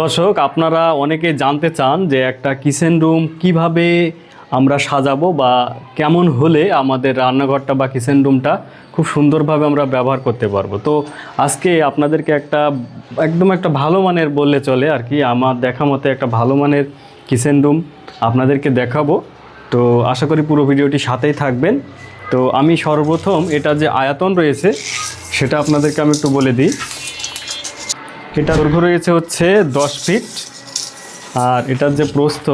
দর্শক, আপনারা অনেকে জানতে চান যে একটা কিচেন রুম কিভাবে আমরা সাজাবো বা কেমন হলে আমাদের রান্নাঘরটা বা কিচেন রুমটা খুব সুন্দরভাবে আমরা ব্যবহার করতে পারবো। তো আজকে আপনাদেরকে একদম একটা ভালো মানের বললে চলে আর কি, আমার দেখা মতে একটা ভালো মানের কিচেন রুম আপনাদেরকে দেখাবো। তো আশা করি পুরো ভিডিওটি সাথেই থাকবেন। তো আমি সর্বপ্রথম এটা যে আয়তন রয়েছে সেটা আপনাদেরকে আমি একটু বলে দিই। এটা দৈর্ঘ্য রয়েছে হচ্ছে 10 ফিট, আর এটার যে প্রস্থ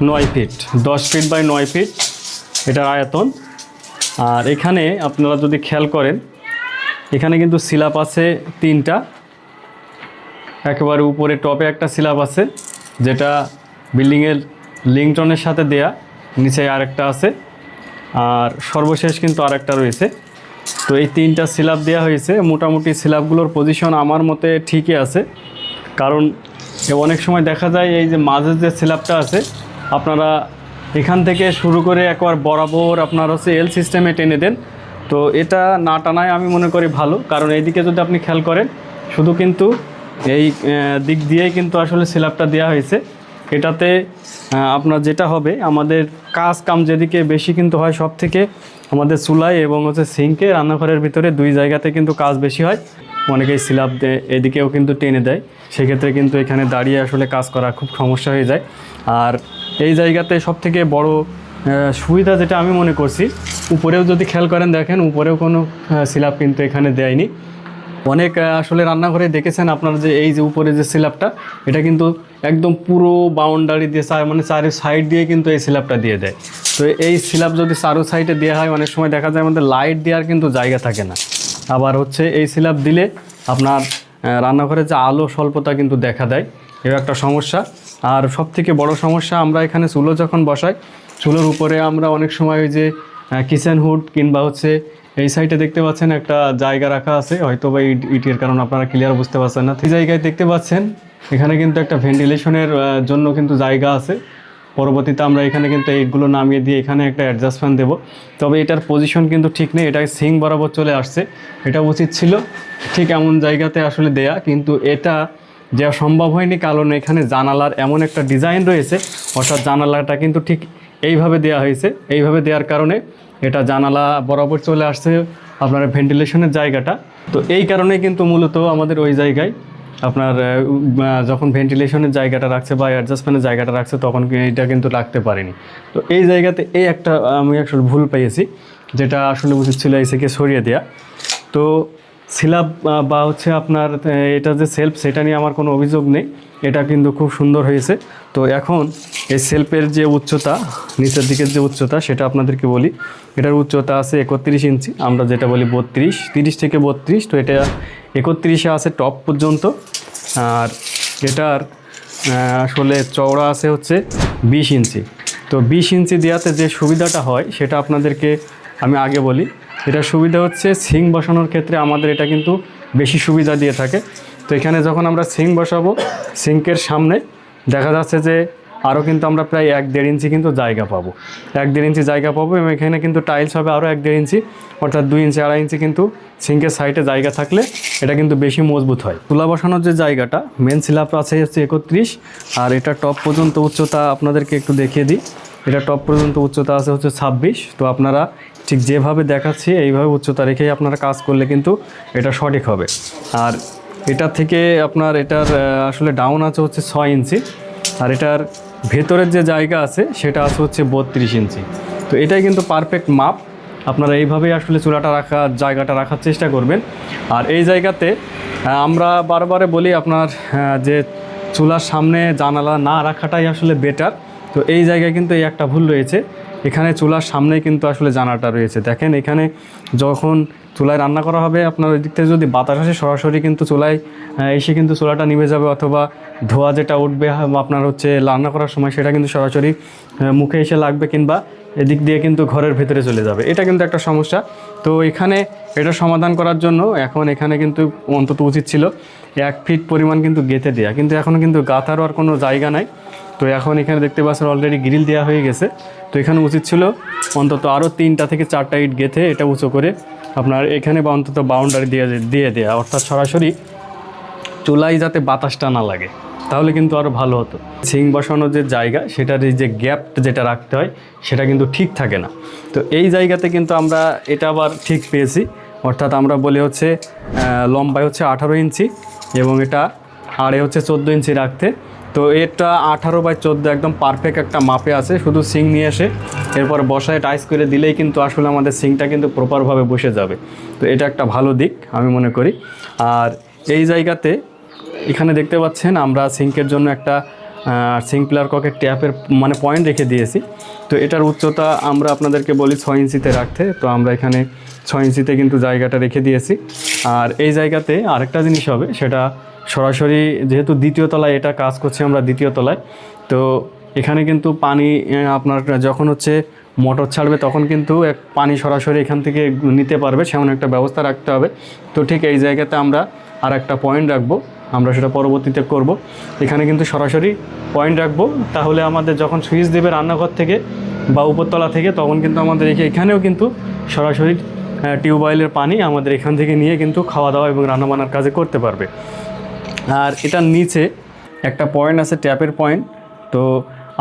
9 ফিট। 10 ফিট বাই 9 ফিট এটার আয়তন। আর এখানে আপনারা যদি খেয়াল করেন, এখানে কিন্তু স্ল্যাব আছে 3টা। একেবারে উপরে টপে একটা স্ল্যাব আছে যেটা বিল্ডিংয়ের লিংটনের সাথে দেয়া, নিচে আরেকটা আছে, আর সর্বশেষ কিন্তু আরেকটা রয়েছে। তো এই 3টা স্ল্যাব দেওয়া হয়েছে। মোটামুটি স্ল্যাবগুলোর পজিশন আমার মতে ঠিকই আছে, কারণ অনেক সময় দেখা যায় এই যে মাঝের যে স্ল্যাবটা আছে আপনারা এখান থেকে শুরু করে একবার বরাবর আপনার হচ্ছে এল সিস্টেমে টেনে দেন। তো এটা না টানায় আমি মনে করি ভালো, কারণ এইদিকে যদি আপনি খেয়াল করেন শুধু কিন্তু এই দিক দিয়েই কিন্তু আসলে স্ল্যাবটা দেওয়া হয়েছে। এটাতে আপনার যেটা হবে, আমাদের কাম যেদিকে বেশি কিন্তু হয় সব থেকে আমাদের চুলায় এবং হচ্ছে সিঙ্কে, রান্নাঘরের ভিতরে 2 জায়গাতে কিন্তু কাজ বেশি হয়। অনেকেই স্ল্যাব এদিকেও কিন্তু টেনে দেয়, সেক্ষেত্রে কিন্তু এখানে দাঁড়িয়ে আসলে কাজ করা খুব সমস্যা হয়ে যায়। আর এই জায়গাতে সব থেকে বড় সুবিধা যেটা আমি মনে করছি, উপরেও যদি খেয়াল করেন দেখেন উপরেও কোনো স্ল্যাব কিন্তু এখানে দেয়নি। অনেক আসলে রান্নাঘরে দেখেছেন আপনারা যে এই যে উপরে যে স্ল্যাবটা, এটা কিন্তু একদম পুরো বাউন্ডারি দিয়ে মানে চারি সাইড দিয়ে কিন্তু এই স্ল্যাবটা দিয়ে দেয়। তো এই স্ল্যাব যদি চারো সাইডে দেওয়া হয়, অনেক সময় দেখা যায় আমাদের লাইট দেওয়ার কিন্তু জায়গা থাকে না। আবার হচ্ছে এই স্ল্যাব দিলে আপনার রান্নাঘরে যে আলো স্বল্পতা কিন্তু দেখা দেয়, এও একটা সমস্যা। আর সবথেকে বড় সমস্যা, আমরা এখানে চুলো যখন বসাই, চুলোর উপরে আমরা অনেক সময় ওই যে কিচেন হুড কিংবা হচ্ছে এই সাইডে দেখতে পাচ্ছেন একটা জায়গা রাখা আছে, হয়তো বা ইটের কারণ আপনারা ক্লিয়ার বুঝতে পারছেন না। এই জায়গায় দেখতে পাচ্ছেন এখানে কিন্তু একটা ভেন্টিলেশনের জন্য কিন্তু জায়গা আছে। পরবর্তীতে আমরা এখানে কিন্তু এইগুলো নামিয়ে দিয়ে এখানে একটা অ্যাডজাস্ট ফ্যান দেবো। তবে এটার পজিশন কিন্তু ঠিক নেই, এটা সিং বরাবর চলে আসছে। এটা উচিত ছিল ঠিক এমন জায়গাতে আসলে দেয়া, কিন্তু এটা দেওয়া সম্ভব হয়নি, কারণ এখানে জানালার এমন একটা ডিজাইন রয়েছে, অর্থাৎ জানালাটা কিন্তু ঠিক এইভাবে দেওয়া হয়েছে। এইভাবে দেওয়ার কারণে এটা জানালা বরাবর চলে আসছে আপনার ভেন্টিলেশনের জায়গাটা। তো এই কারণে কিন্তু মূলত আমাদের ওই জায়গায় আপনার যখন ভেন্টিলেশনের জায়গাটা রাখছে বা অ্যাডজাস্টমেন্টের জায়গাটা রাখছে, তখন এটা কিন্তু রাখতে পারেনি। তো এই জায়গাতে এই একটা আমি আসলে ভুল পেয়েছি, যেটা আসলে উচিত ছিল এই থেকে সরিয়ে দেওয়া। তো স্ল্যাব বা হচ্ছে আপনার এটা যে সেলফ, সেটা নিয়ে আমার কোনো অভিযোগ নেই, এটা কিন্তু খুব সুন্দর হয়েছে। তো এখন এই সেলফের যে উচ্চতা, নিচের দিকের যে উচ্চতা, সেটা আপনাদেরকে বলি। এটার উচ্চতা আছে 31 ইঞ্চি, আমরা যেটা বলি 32, 30 থেকে 32। তো এটা 31-এ আছে টপ পর্যন্ত। আর এটার আসলে চওড়া আছে হচ্ছে 20 ইঞ্চি। তো 20 ইঞ্চি দেওয়াতে যে সুবিধাটা হয় সেটা আপনাদেরকে আমি আগে বলি। এটার সুবিধা হচ্ছে সিং বসানোর ক্ষেত্রে আমাদের এটা কিন্তু বেশি সুবিধা দিয়ে থাকে। তো এখানে যখন আমরা সিং বসাবো, সিঙ্কের সামনে দেখা যাচ্ছে যে আরও কিন্তু আমরা প্রায় 1-1.5 ইঞ্চি কিন্তু জায়গা পাবো। 1-1.5 ইঞ্চি জায়গা পাবো, এবং এখানে কিন্তু টাইলস হবে আরও 1-1.5 ইঞ্চি, অর্থাৎ 2 ইঞ্চি 2.5 ইঞ্চি কিন্তু সিঙ্কের সাইডে জায়গা থাকলে এটা কিন্তু বেশি মজবুত হয়। তুলা বসানোর যে জায়গাটা, মেন স্ল্যাব আছে হচ্ছে 31, আর এটা টপ পর্যন্ত উচ্চতা আপনাদেরকে একটু দেখিয়ে দিই। এটা টপ পর্যন্ত উচ্চতা আছে হচ্ছে 26। তো আপনারা ঠিক যেভাবে দেখাচ্ছি এইভাবে উচ্চতা রেখেই আপনারা কাজ করলে কিন্তু এটা সঠিক হবে। আর এটা থেকে আপনার এটার আসলে ডাউন আছে হচ্ছে 6 ইঞ্চি, আর এটার ভেতরের যে জায়গা আছে সেটা আছে হচ্ছে 32 ইঞ্চি। তো এটাই কিন্তু পারফেক্ট মাপ। আপনারা এইভাবেই আসলে চুলাটা জায়গাটা রাখার চেষ্টা করবেন। আর এই জায়গাতে আমরা বারবারে বলি আপনার যে চুলার সামনে জানালা না রাখাটাই আসলে বেটার। তো এই জায়গায় কিন্তু এই একটা ভুল রয়েছে, এখানে চুলার সামনেই কিন্তু আসলে জানালাটা রয়েছে। দেখেন এখানে যখন চুলায় রান্না করা হবে, আপনার ওই দিক থেকে যদি বাতাস আসে সরাসরি কিন্তু চুলায় এসে কিন্তু চুলাটা নিভে যাবে, অথবা ধোঁয়া যেটা উঠবে আপনার হচ্ছে রান্না করার সময়, সেটা কিন্তু সরাসরি মুখে এসে লাগবে, কিংবা এদিক দিয়ে কিন্তু ঘরের ভেতরে চলে যাবে। এটা কিন্তু একটা সমস্যা। তো এখানে এটা সমাধান করার জন্য এখন এখানে কিন্তু অন্তত উচিত ছিল 1 ফিট পরিমাণ কিন্তু গেঁথে দেওয়া, কিন্তু এখনও কিন্তু গাঁথারও আর কোনো জায়গা নাই। তো এখন এখানে দেখতে পাচ্ছেন অলরেডি গ্রিল দেওয়া হয়ে গেছে। তো এখানে উচিত ছিল অন্তত আরও 3টা থেকে 4টা ইট গেঁথে এটা উঁচু করে আপনার এখানে বা অন্তত বাউন্ডারি দিয়ে দেওয়া, অর্থাৎ সরাসরি চুলায় যাতে বাতাসটা না লাগে। তাহলে কিন্তু আরও ভালো হতো। সিঙ্ক বসানোর যে জায়গা সেটার এই যে গ্যাপ যেটা রাখতে হয় সেটা কিন্তু ঠিক থাকে না। তো এই জায়গাতে কিন্তু আমরা এটা আবার ঠিক পেয়েছি, অর্থাৎ আমরা বলি হচ্ছে লম্বায় হচ্ছে 18 ইঞ্চি এবং এটা আড়ে হচ্ছে 14 ইঞ্চি রাখতে। তো এটা 18/14 একদম পারফেক্ট একটা মাপে আছে। শুধু সিঙ্ক নিয়ে এসে এরপর বসায় টাইস করে দিলেই কিন্তু আসলে আমাদের সিঙ্কটা কিন্তু প্রপারভাবে বসে যাবে। তো এটা একটা ভালো দিক আমি মনে করি। আর এই জায়গাতে এখানে দেখতে পাচ্ছেন আমরা সিঙ্কের জন্য একটা সিঙ্ক প্লার ককের ট্যাপের মানে পয়েন্ট রেখে দিয়েছি। তো এটার উচ্চতা আমরা আপনাদেরকে বলি 6 ইঞ্চিতে রাখতে। তো আমরা এখানে 6 ইঞ্চিতে কিন্তু জায়গাটা রেখে দিয়েছি। আর এই জায়গাতে আরেকটা জিনিস হবে, সেটা সরাসরি যেহেতু দ্বিতীয় তলায় এটা কাজ করছে আমরা দ্বিতীয় তলায়, তো এখানে কিন্তু পানি আপনার যখন হচ্ছে মোটর ছাড়বে তখন কিন্তু পানি সরাসরি এখান থেকে নিতে পারবে সেমন একটা ব্যবস্থা রাখতে হবে। তো ঠিক এই জায়গাতে আমরা আর একটা পয়েন্ট রাখবো, আমরা সেটা পরবর্তীতে করব। এখানে কিন্তু সরাসরি পয়েন্ট রাখবো, তাহলে আমাদের যখন সুইচ দেবে রান্নাঘর থেকে বা উপরতলা থেকে তখন কিন্তু আমাদের এখানেও কিন্তু সরাসরি টিউবওয়েলের পানি আমাদের এখান থেকে নিয়ে কিন্তু খাওয়া দাওয়া এবং রান্নাবান্নার কাজে করতে পারবে। আর এটার নিচে একটা পয়েন্ট আছে, ট্যাপের পয়েন্ট। তো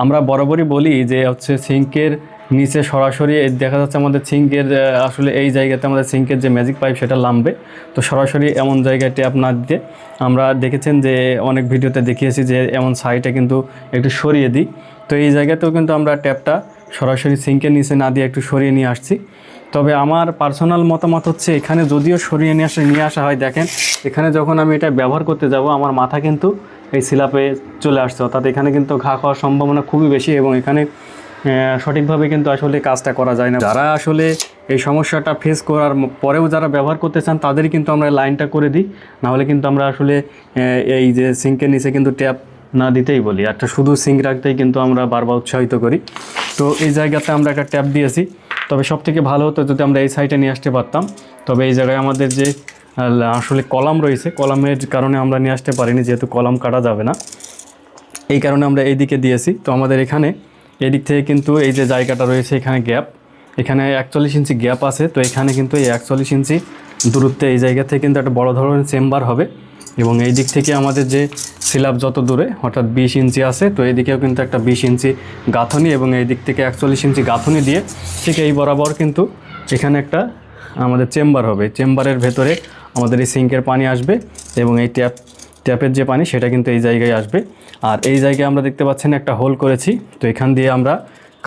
আমরা বরাবরই বলি যে হচ্ছে সিঙ্কের নিচে সরাসরি দেখা যাচ্ছে আমাদের সিঙ্কের আসলে এই জায়গাতে আমাদের সিঙ্কের যে ম্যাজিক পাইপ সেটা নামবে। তো সরাসরি এমন জায়গায় ট্যাপ না দিতে আমরা দেখেছেন যে অনেক ভিডিওতে দেখিয়েছি যে এমন সাইডে কিন্তু একটু সরিয়ে দিই। তো এই জায়গাতেও কিন্তু আমরা ট্যাপটা সরাসরি সিঙ্কের নিচে না দিয়ে একটু সরিয়ে নিয়ে আসছি। তবে আমার পার্সোনাল মতামত হচ্ছে এখানে যদিও সরিয়ে নিয়ে আসা হয়, দেখেন এখানে যখন আমি এটা ব্যবহার করতে যাব আমার মাথা কিন্তু এই সিলাপে চলে আসছে, অর্থাৎ এখানে কিন্তু ঘা খাওয়ার সম্ভাবনা খুবই বেশি এবং এখানে সঠিকভাবে কিন্তু আসলে কাজটা করা যায় না। যারা আসলে এই সমস্যাটা ফেস করার পরেও যারা ব্যবহার করতে চান তাদেরই কিন্তু আমরা লাইনটা করে দিই, নাহলে কিন্তু আমরা আসলে এই যে সিঙ্কের নিচে কিন্তু ট্যাপ না দিতেই বলি, একটা শুধু সিঙ্ক রাখতেই কিন্তু আমরা বারবার উৎসাহিত করি। তো এই জায়গাতে আমরা একটা ট্যাপ দিয়েছি। তবে সবথেকে ভালো হতো যদি আমরা এই সাইডে নিয়ে আসতে পারতাম। তবে এই জায়গায় আমাদের যে আসলে কলাম রয়েছে, কলামের কারণে আমরা নিয়ে আসতে পারিনি, যেহেতু কলাম কাটা যাবে না, এই কারণে আমরা এই দিকে দিয়েছি। তো আমাদের এখানে এদিক থেকে কিন্তু এই যে জায়গাটা রয়েছে এখানে গ্যাপ, এখানে 41 ইঞ্চি গ্যাপ আছে। তো এখানে কিন্তু এই 41 ইঞ্চি দূরত্বে এই জায়গা থেকে কিন্তু একটা বড় ধরনের চেম্বার হবে এবং এই দিক থেকে আমাদের যে স্ল্যাব যত দূরে অর্থাৎ 20 ইঞ্চি আছে, তো এইদিকেও কিন্তু একটা 20 ইঞ্চি গাঁথনি এবং এই দিক থেকে 41 ইঞ্চি গাঁথনি দিয়ে ঠিক এই বরাবর কিন্তু এখানে একটা আমাদের চেম্বার হবে। চেম্বারের ভেতরে আমাদের এই সিঙ্কের পানি আসবে এবং এই ট্যাপের যে পানি সেটা কিন্তু এই জায়গায় আসবে। আর এই জায়গায় আমরা দেখতে পাচ্ছেন একটা হোল করেছি। তো এখান দিয়ে আমরা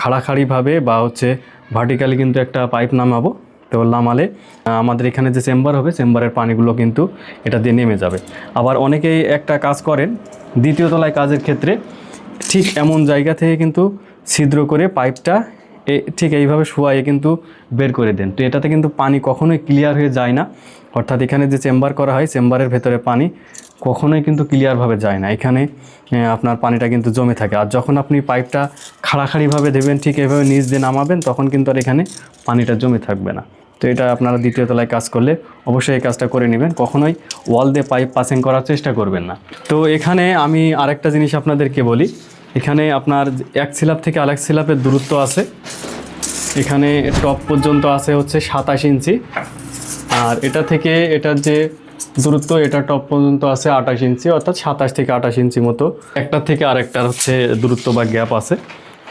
খাড়াখাড়িভাবে বা হচ্ছে ভার্টিক্যালি কিন্তু একটা পাইপ নামাবো। তো নামালে আমাদের এখানে যে চেম্বার হবে চেম্বারের পানিগুলো কিন্তু এটা দিয়ে নেমে যাবে। আবার অনেকেই একটা কাজ করেন দ্বিতীয় তলায় কাজের ক্ষেত্রে, ঠিক এমন জায়গা থেকে কিন্তু ছিদ্র করে পাইপটা ঠিক এইভাবে শুয়াইয়ে কিন্তু বের করে দেন। তো এটাতে কিন্তু পানি কখনোই ক্লিয়ার হয়ে যায় না, অর্থাৎ এখানে যে চেম্বার করা হয় চেম্বারের ভেতরে পানি কখনোই কিন্তু ক্লিয়ারভাবে যায় না, এখানে আপনার পানিটা কিন্তু জমে থাকে। আর যখন আপনি পাইপটা খাড়াখাড়িভাবে দেবেন ঠিক এইভাবে নিচ দিয়ে নামাবেন তখন কিন্তু আর এখানে পানিটা জমে থাকবে না। তো এটা আপনারা দ্বিতীয় তলায় কাজ করলে অবশ্যই এই কাজটা করে নেবেন, কখনোই ওয়াল দিয়ে পাইপ পাসিং করার চেষ্টা করবেন না। তো এখানে আমি আরেকটা জিনিস আপনাদেরকে বলি, এখানে আপনার এক স্ল্যাব থেকে আরেক স্ল্যাবের দূরত্ব আছে, এখানে টপ পর্যন্ত আছে হচ্ছে 27 ইঞ্চি আর এটা থেকে এটার যে দূরত্ব এটা টপ পর্যন্ত আছে 28 ইঞ্চি, অর্থাৎ 27 থেকে 28 ইঞ্চি মতো একটা থেকে আরেকটার হচ্ছে দূরত্ব বা গ্যাপ আছে।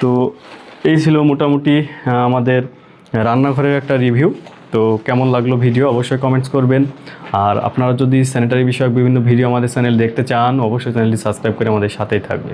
তো এই ছিল মোটামুটি আমাদের রান্নাঘরের একটা রিভিউ। তো কেমন লাগলো ভিডিও অবশ্যই কমেন্টস করবেন। আর আপনারা যদি স্যানিটারি বিষয়ক বিভিন্ন ভিডিও আমাদের চ্যানেল দেখতে চান অবশ্যই চ্যানেলটি সাবস্ক্রাইব করে আমাদের সাথেই থাকবে।